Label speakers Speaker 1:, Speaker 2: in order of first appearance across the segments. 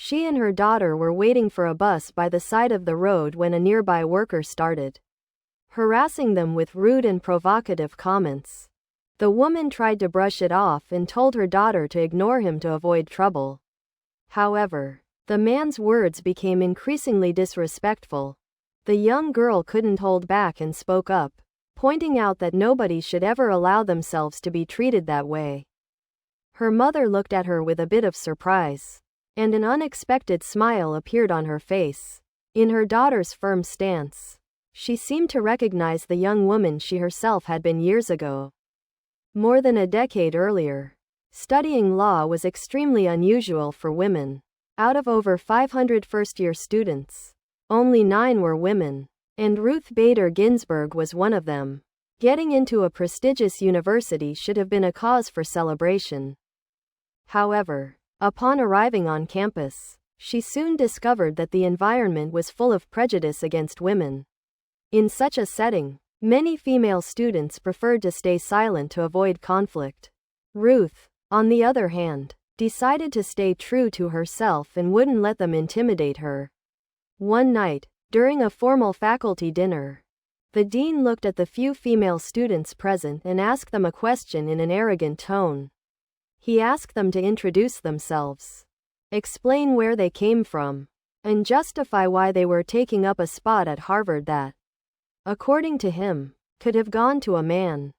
Speaker 1: She and her daughter were waiting for a bus by the side of the road when a nearby worker started harassing them with rude and provocative comments. The woman tried to brush it off and told her daughter to ignore him to avoid trouble. However, the man's words became increasingly disrespectful. The young girl couldn't hold back and spoke up, pointing out that nobody should ever allow themselves to be treated that way. Her mother looked at her with a bit of surprise, and an unexpected smile appeared on her face. In her daughter's firm stance, she seemed to recognize the young woman she herself had been years ago. More than a decade earlier, studying law was extremely unusual for women. Out of over 500 first-year students, only 9 were women, and Ruth Bader Ginsburg was one of them. Getting into a prestigious university should have been a cause for celebration. However, upon arriving on campus, she soon discovered that the environment was full of prejudice against women. In such a setting, many female students preferred to stay silent to avoid conflict. Ruth, on the other hand, decided to stay true to herself and wouldn't let them intimidate her. One night, during a formal faculty dinner, the dean looked at the few female students present and asked them a question in an arrogant tone. He asked them to introduce themselves, explain where they came from, and justify why they were taking up a spot at Harvard that, according to him, could have gone to a man.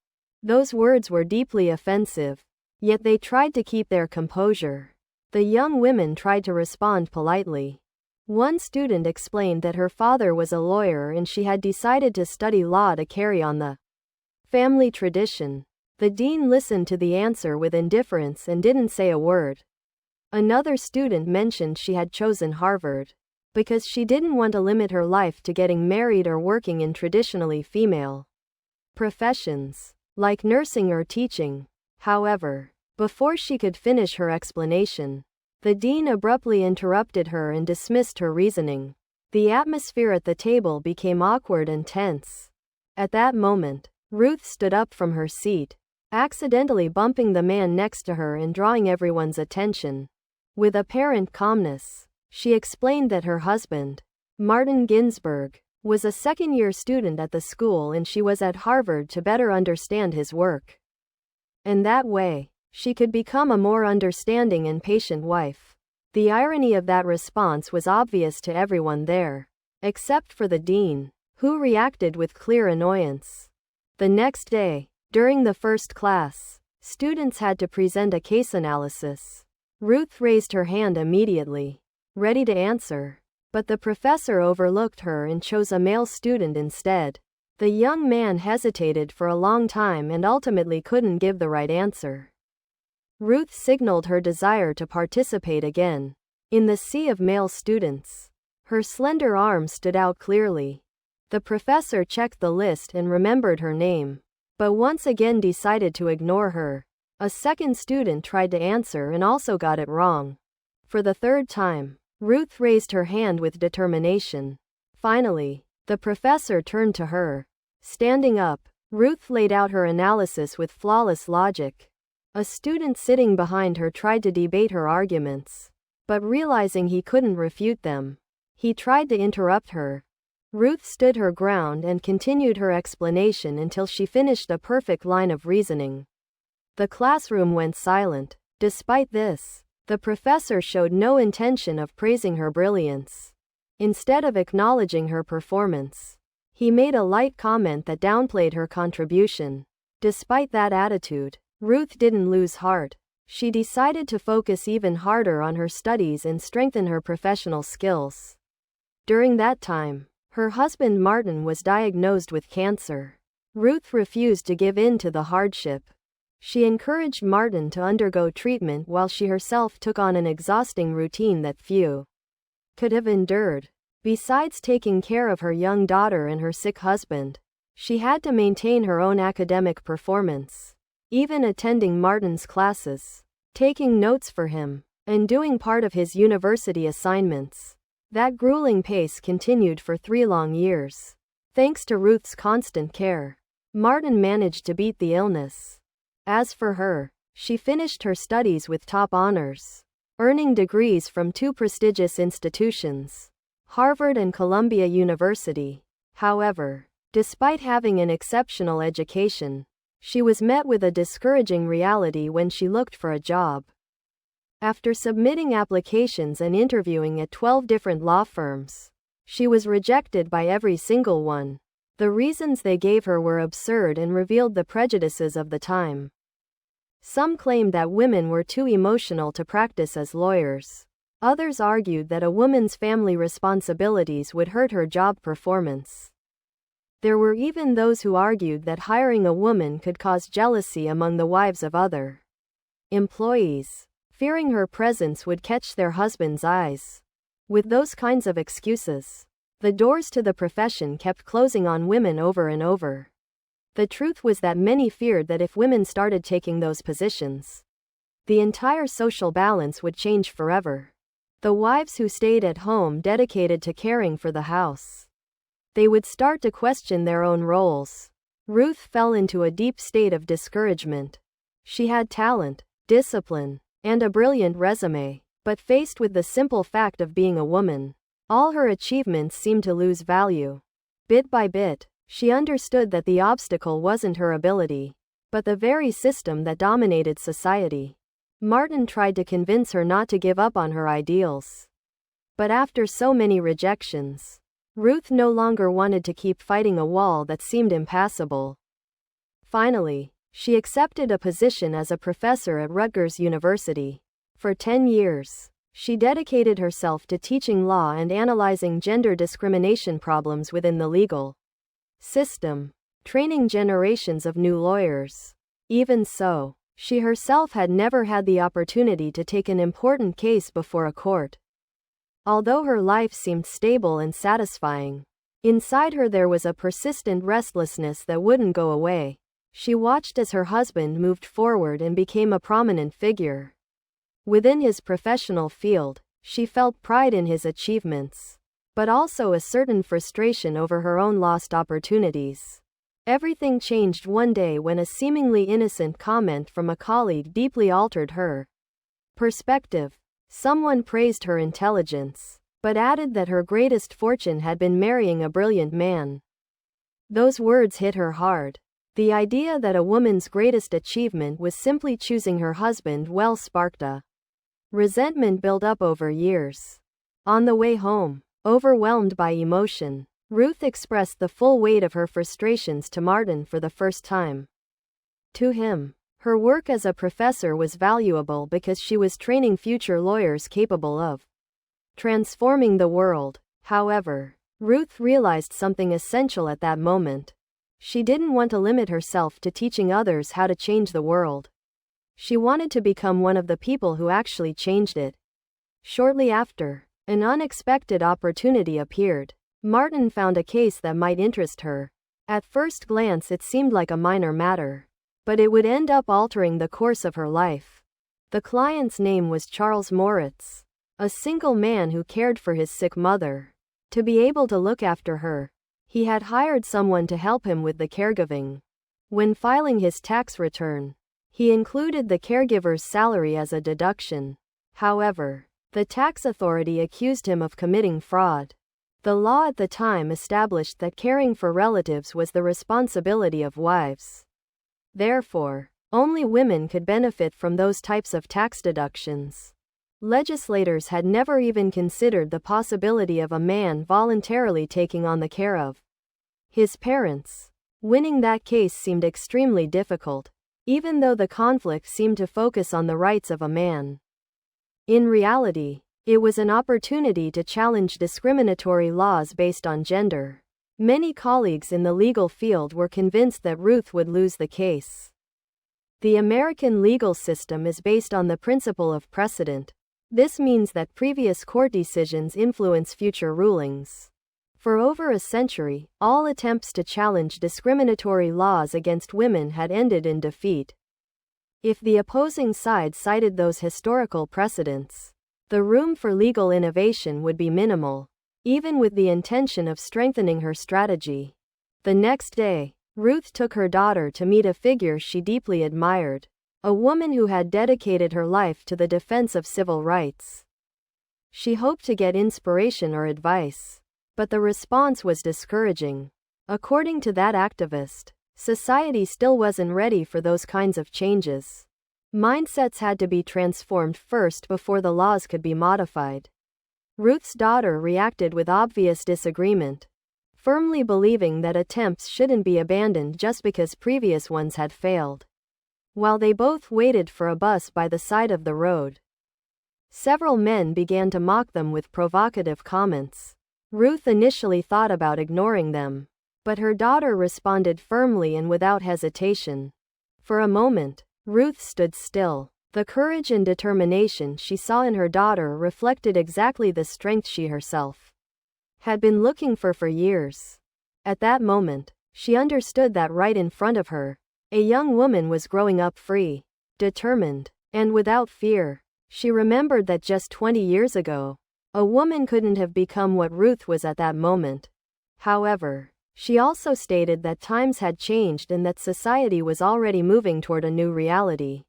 Speaker 1: Those words were deeply offensive, yet they tried to keep their composure. The young women tried to respond politely. One student explained that her father was a lawyer and she had decided to study law to carry on the family tradition. The dean listened to the answer with indifference and didn't say a word. Another student mentioned she had chosen Harvard because she didn't want to limit her life to getting married or working in traditionally female professions, like nursing or teaching. However, before she could finish her explanation, the dean abruptly interrupted her and dismissed her reasoning. The atmosphere at the table became awkward and tense. At that moment, Ruth stood up from her seat, accidentally bumping the man next to her and drawing everyone's attention. With apparent calmness, she explained that her husband, Martin Ginsburg, was a second-year student at the school and she was at Harvard to better understand his work. And that way, she could become a more understanding and patient wife. The irony of that response was obvious to everyone there, except for the dean, who reacted with clear annoyance. The next day, during the first class, students had to present a case analysis. Ruth raised her hand immediately, ready to answer, but the professor overlooked her and chose a male student instead. The young man hesitated for a long time and ultimately couldn't give the right answer. Ruth signaled her desire to participate again. In the sea of male students, her slender arm stood out clearly. The professor checked the list and remembered her name, but once again decided to ignore her. A second student tried to answer and also got it wrong. For the third time, Ruth raised her hand with determination. Finally, the professor turned to her. Standing up, Ruth laid out her analysis with flawless logic. A student sitting behind her tried to debate her arguments, but realizing he couldn't refute them, he tried to interrupt her. Ruth stood her ground and continued her explanation until she finished a perfect line of reasoning. The classroom went silent. Despite this, the professor showed no intention of praising her brilliance. Instead of acknowledging her performance, he made a light comment that downplayed her contribution. Despite that attitude, Ruth didn't lose heart. She decided to focus even harder on her studies and strengthen her professional skills. During that time, her husband Martin was diagnosed with cancer. Ruth refused to give in to the hardship. She encouraged Martin to undergo treatment while she herself took on an exhausting routine that few could have endured. Besides taking care of her young daughter and her sick husband, she had to maintain her own academic performance. Even attending Martin's classes, taking notes for him, and doing part of his university assignments. That grueling pace continued for 3 long years. Thanks to Ruth's constant care, Martin managed to beat the illness. As for her, she finished her studies with top honors, earning degrees from two prestigious institutions, Harvard and Columbia University. However, despite having an exceptional education, she was met with a discouraging reality when she looked for a job. After submitting applications and interviewing at 12 different law firms, she was rejected by every single one. The reasons they gave her were absurd and revealed the prejudices of the time. Some claimed that women were too emotional to practice as lawyers. Others argued that a woman's family responsibilities would hurt her job performance. There were even those who argued that hiring a woman could cause jealousy among the wives of other employees, fearing her presence would catch their husbands' eyes. With those kinds of excuses, the doors to the profession kept closing on women over and over. The truth was that many feared that if women started taking those positions, the entire social balance would change forever. The wives who stayed at home dedicated to caring for the house, they would start to question their own roles. Ruth fell into a deep state of discouragement. She had talent, discipline, and a brilliant resume, but faced with the simple fact of being a woman, all her achievements seemed to lose value. Bit by bit, she understood that the obstacle wasn't her ability, but the very system that dominated society. Martin tried to convince her not to give up on her ideals. But after so many rejections, Ruth no longer wanted to keep fighting a wall that seemed impassable. Finally, she accepted a position as a professor at Rutgers University. For 10 years, she dedicated herself to teaching law and analyzing gender discrimination problems within the legal system, training generations of new lawyers. Even so, she herself had never had the opportunity to take an important case before a court. Although her life seemed stable and satisfying, inside her there was a persistent restlessness that wouldn't go away. She watched as her husband moved forward and became a prominent figure within his professional field. She felt pride in his achievements, but also a certain frustration over her own lost opportunities. Everything changed one day when a seemingly innocent comment from a colleague deeply altered her perspective. Someone praised her intelligence, but added that her greatest fortune had been marrying a brilliant man. Those words hit her hard. The idea that a woman's greatest achievement was simply choosing her husband well sparked a resentment built up over years. On the way home, overwhelmed by emotion, Ruth expressed the full weight of her frustrations to Martin for the first time. To him, her work as a professor was valuable because she was training future lawyers capable of transforming the world. However, Ruth realized something essential at that moment. She didn't want to limit herself to teaching others how to change the world. She wanted to become one of the people who actually changed it. Shortly after, an unexpected opportunity appeared. Martin found a case that might interest her. At first glance it seemed like a minor matter, but it would end up altering the course of her life. The client's name was Charles Moritz, a single man who cared for his sick mother. To be able to look after her, he had hired someone to help him with the caregiving. When filing his tax return, he included the caregiver's salary as a deduction. However, the tax authority accused him of committing fraud. The law at the time established that caring for relatives was the responsibility of wives. Therefore, only women could benefit from those types of tax deductions. Legislators had never even considered the possibility of a man voluntarily taking on the care of his parents. Winning that case seemed extremely difficult, even though the conflict seemed to focus on the rights of a man. In reality, it was an opportunity to challenge discriminatory laws based on gender. Many colleagues in the legal field were convinced that Ruth would lose the case. The American legal system is based on the principle of precedent. This means that previous court decisions influence future rulings. For over a century, all attempts to challenge discriminatory laws against women had ended in defeat. If the opposing side cited those historical precedents, the room for legal innovation would be minimal, even with the intention of strengthening her strategy. The next day, Ruth took her daughter to meet a figure she deeply admired. a woman who had dedicated her life to the defense of civil rights. She hoped to get inspiration or advice, but the response was discouraging. According to that activist, society still wasn't ready for those kinds of changes. Mindsets had to be transformed first before the laws could be modified. Ruth's daughter reacted with obvious disagreement, firmly believing that attempts shouldn't be abandoned just because previous ones had failed. While they both waited for a bus by the side of the road, several men began to mock them with provocative comments. Ruth initially thought about ignoring them, but her daughter responded firmly and without hesitation. For a moment, Ruth stood still. The courage and determination she saw in her daughter reflected exactly the strength she herself had been looking for years. At that moment, she understood that right in front of her, a young woman was growing up free, determined, and without fear. She remembered that just 20 years ago, a woman couldn't have become what Ruth was at that moment. However, she also stated that times had changed and that society was already moving toward a new reality.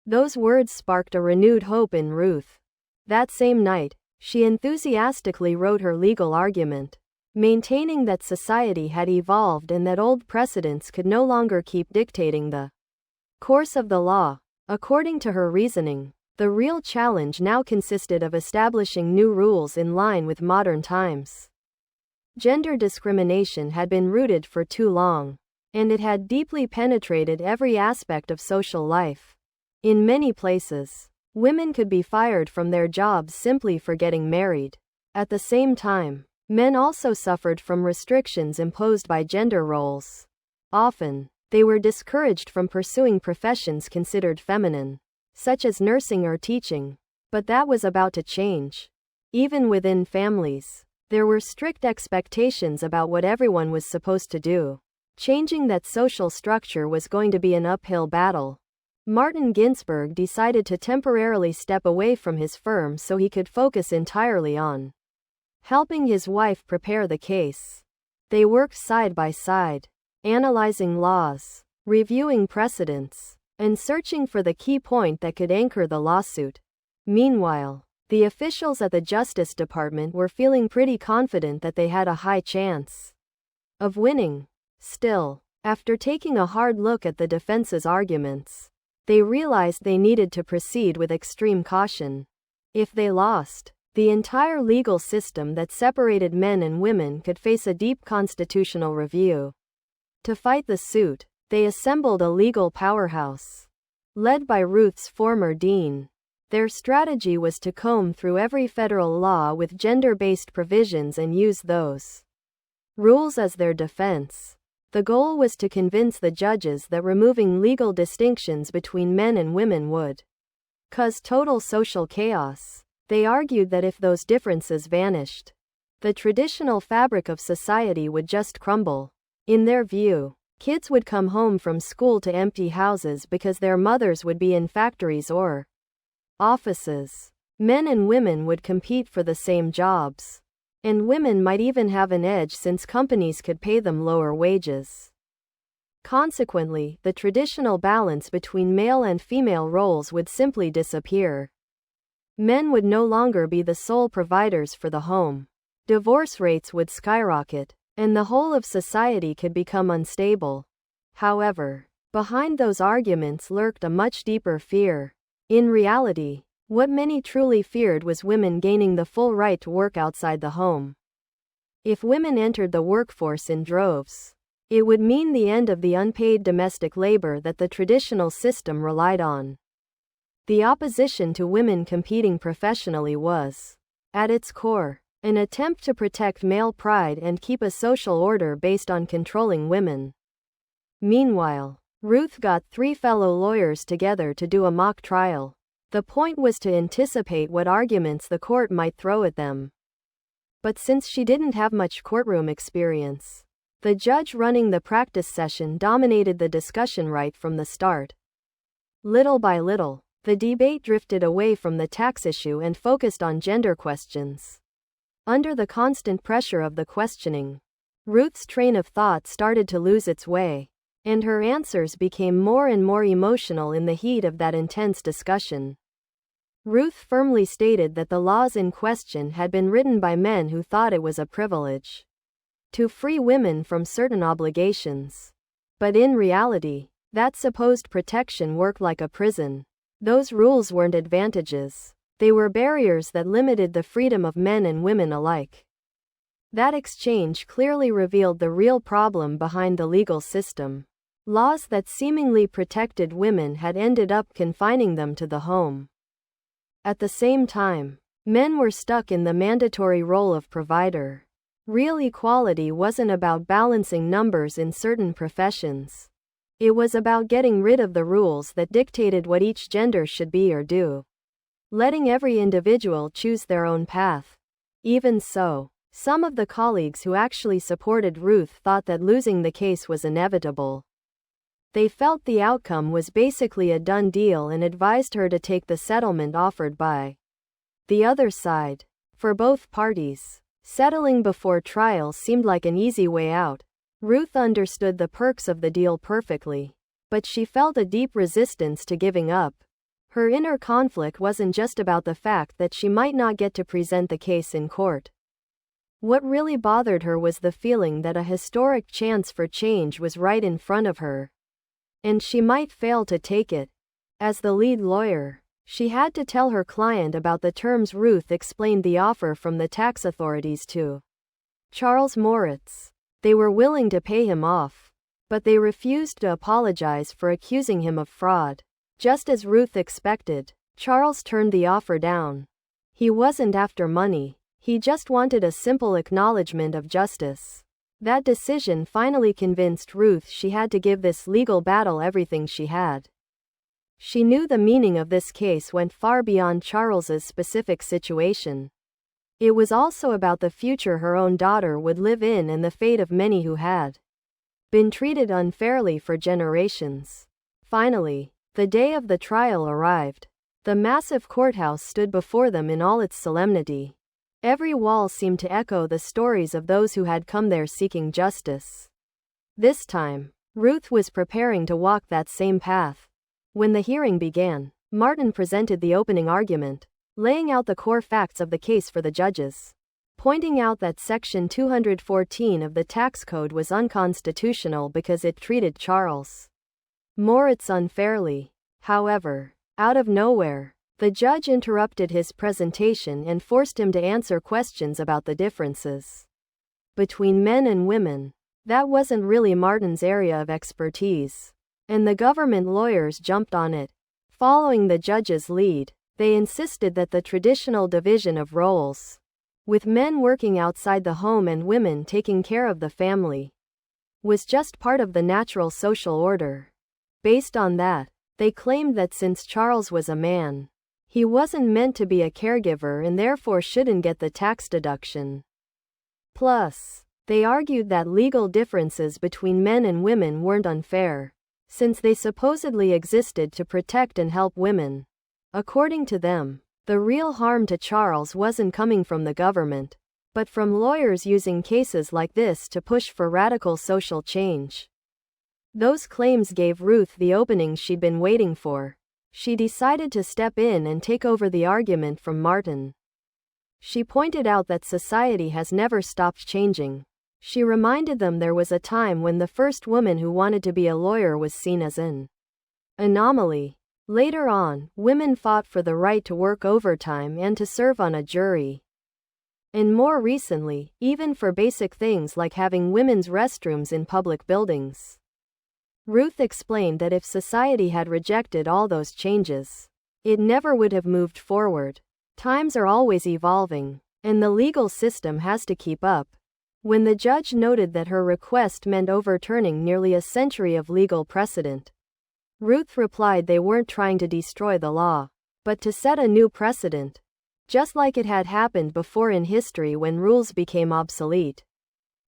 Speaker 1: Those words sparked a renewed hope in Ruth. That same night, she enthusiastically wrote her legal argument, maintaining that society had evolved and that old precedents could no longer keep dictating the course of the law. According to her reasoning, the real challenge now consisted of establishing new rules in line with modern times. Gender discrimination had been rooted for too long, and it had deeply penetrated every aspect of social life. In many places, women could be fired from their jobs simply for getting married. At the same time, men also suffered from restrictions imposed by gender roles. Often, they were discouraged from pursuing professions considered feminine, such as nursing or teaching. But that was about to change. Even within families, there were strict expectations about what everyone was supposed to do. Changing that social structure was going to be an uphill battle. Martin Ginsburg decided to temporarily step away from his firm so he could focus entirely on helping his wife prepare the case. They worked side by side, analyzing laws, reviewing precedents, and searching for the key point that could anchor the lawsuit. Meanwhile, the officials at the Justice Department were feeling pretty confident that they had a high chance of winning. Still, after taking a hard look at the defense's arguments, they realized they needed to proceed with extreme caution. If they lost, the entire legal system that separated men and women could face a deep constitutional review. To fight the suit, they assembled a legal powerhouse, led by Ruth's former dean. Their strategy was to comb through every federal law with gender-based provisions and use those rules as their defense. The goal was to convince the judges that removing legal distinctions between men and women would cause total social chaos. They argued that if those differences vanished, the traditional fabric of society would just crumble. In their view, kids would come home from school to empty houses because their mothers would be in factories or offices. Men and women would compete for the same jobs, and women might even have an edge since companies could pay them lower wages. Consequently, the traditional balance between male and female roles would simply disappear. Men would no longer be the sole providers for the home. Divorce rates would skyrocket, and the whole of society could become unstable. However, behind those arguments lurked a much deeper fear. In reality, what many truly feared was women gaining the full right to work outside the home. If women entered the workforce in droves, it would mean the end of the unpaid domestic labor that the traditional system relied on. The opposition to women competing professionally was, at its core, an attempt to protect male pride and keep a social order based on controlling women. Meanwhile, Ruth got 3 fellow lawyers together to do a mock trial. The point was to anticipate what arguments the court might throw at them. But since she didn't have much courtroom experience, the judge running the practice session dominated the discussion right from the start. Little by little, the debate drifted away from the tax issue and focused on gender questions. Under the constant pressure of the questioning, Ruth's train of thought started to lose its way. and her answers became more and more emotional in the heat of that intense discussion. Ruth firmly stated that the laws in question had been written by men who thought it was a privilege to free women from certain obligations. But in reality, that supposed protection worked like a prison. Those rules weren't advantages. They were barriers that limited the freedom of men and women alike. That exchange clearly revealed the real problem behind the legal system. Laws that seemingly protected women had ended up confining them to the home. At the same time, men were stuck in the mandatory role of provider. Real equality wasn't about balancing numbers in certain professions. It was about getting rid of the rules that dictated what each gender should be or do, letting every individual choose their own path. Even so, some of the colleagues who actually supported Ruth thought that losing the case was inevitable. They felt the outcome was basically a done deal and advised her to take the settlement offered by the other side. For both parties, settling before trial seemed like an easy way out. Ruth understood the perks of the deal perfectly, but she felt a deep resistance to giving up. Her inner conflict wasn't just about the fact that she might not get to present the case in court. What really bothered her was the feeling that a historic chance for change was right in front of her, and she might fail to take it. As the lead lawyer, she had to tell her client about the terms. Ruth explained the offer from the tax authorities to Charles Moritz. They were willing to pay him off, but they refused to apologize for accusing him of fraud. Just as Ruth expected, Charles turned the offer down. He wasn't after money, he just wanted a simple acknowledgement of justice. That decision finally convinced Ruth she had to give this legal battle everything she had. She knew the meaning of this case went far beyond Charles's specific situation. It was also about the future her own daughter would live in and the fate of many who had been treated unfairly for generations. Finally, the day of the trial arrived. The massive courthouse stood before them in all its solemnity. Every wall seemed to echo the stories of those who had come there seeking justice. This time, Ruth was preparing to walk that same path. When the hearing began, Martin presented the opening argument, laying out the core facts of the case for the judges, pointing out that Section 214 of the tax code was unconstitutional because it treated Charles Moritz unfairly. However, out of nowhere, the judge interrupted his presentation and forced him to answer questions about the differences between men and women. That wasn't really Martin's area of expertise, and the government lawyers jumped on it. Following the judge's lead, they insisted that the traditional division of roles, with men working outside the home and women taking care of the family, was just part of the natural social order. Based on that, they claimed that since Charles was a man, he wasn't meant to be a caregiver and therefore shouldn't get the tax deduction. Plus, they argued that legal differences between men and women weren't unfair, since they supposedly existed to protect and help women. According to them, the real harm to Charles wasn't coming from the government, but from lawyers using cases like this to push for radical social change. Those claims gave Ruth the opening she'd been waiting for. She decided to step in and take over the argument from Martin. She pointed out that society has never stopped changing. She reminded them there was a time when the first woman who wanted to be a lawyer was seen as an anomaly. Later on, women fought for the right to work overtime and to serve on a jury. And more recently, even for basic things like having women's restrooms in public buildings. Ruth explained that if society had rejected all those changes, it never would have moved forward. Times are always evolving, and the legal system has to keep up. When the judge noted that her request meant overturning nearly a century of legal precedent, Ruth replied they weren't trying to destroy the law, but to set a new precedent, just like it had happened before in history when rules became obsolete.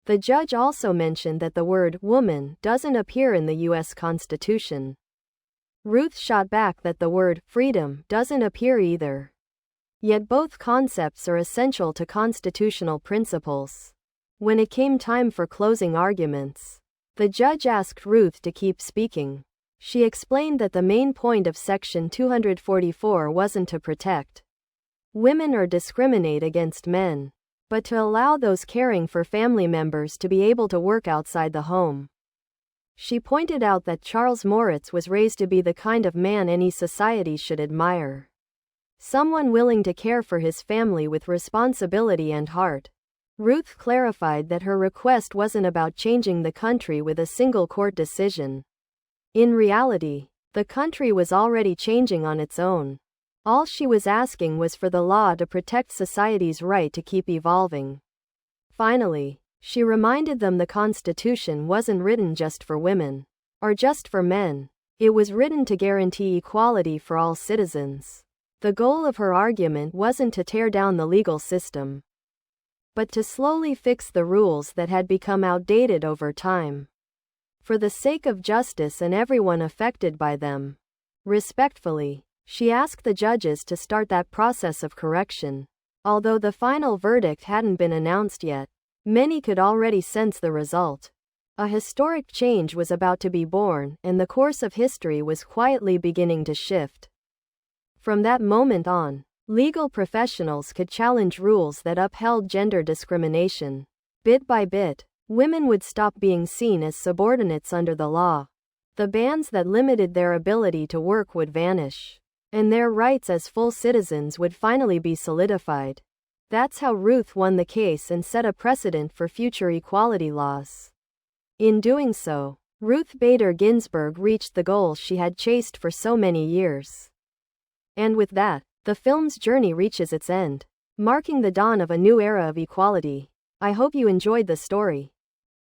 Speaker 1: The judge also mentioned that the word woman doesn't appear in the U.S. Constitution. Ruth shot back that the word freedom doesn't appear either. Yet both concepts are essential to constitutional principles. When it came time for closing arguments, The judge asked Ruth to keep speaking. She explained that the main point of Section 244 wasn't to protect women or discriminate against men, but to allow those caring for family members to be able to work outside the home. She pointed out that Charles Moritz was raised to be the kind of man any society should admire. Someone willing to care for his family with responsibility and heart. Ruth clarified that her request wasn't about changing the country with a single court decision. In reality, the country was already changing on its own. All she was asking was for the law to protect society's right to keep evolving. Finally, she reminded them the Constitution wasn't written just for women, or just for men. It was written to guarantee equality for all citizens. The goal of her argument wasn't to tear down the legal system, but to slowly fix the rules that had become outdated over time. For the sake of justice and everyone affected by them. Respectfully, she asked the judges to start that process of correction. Although the final verdict hadn't been announced yet, many could already sense the result. A historic change was about to be born, and the course of history was quietly beginning to shift. From that moment on, legal professionals could challenge rules that upheld gender discrimination. Bit by bit, women would stop being seen as subordinates under the law. The bans that limited their ability to work would vanish, and their rights as full citizens would finally be solidified. That's how Ruth won the case and set a precedent for future equality laws. In doing so, Ruth Bader Ginsburg reached the goal she had chased for so many years. And with that, the film's journey reaches its end, marking the dawn of a new era of equality. I hope you enjoyed the story.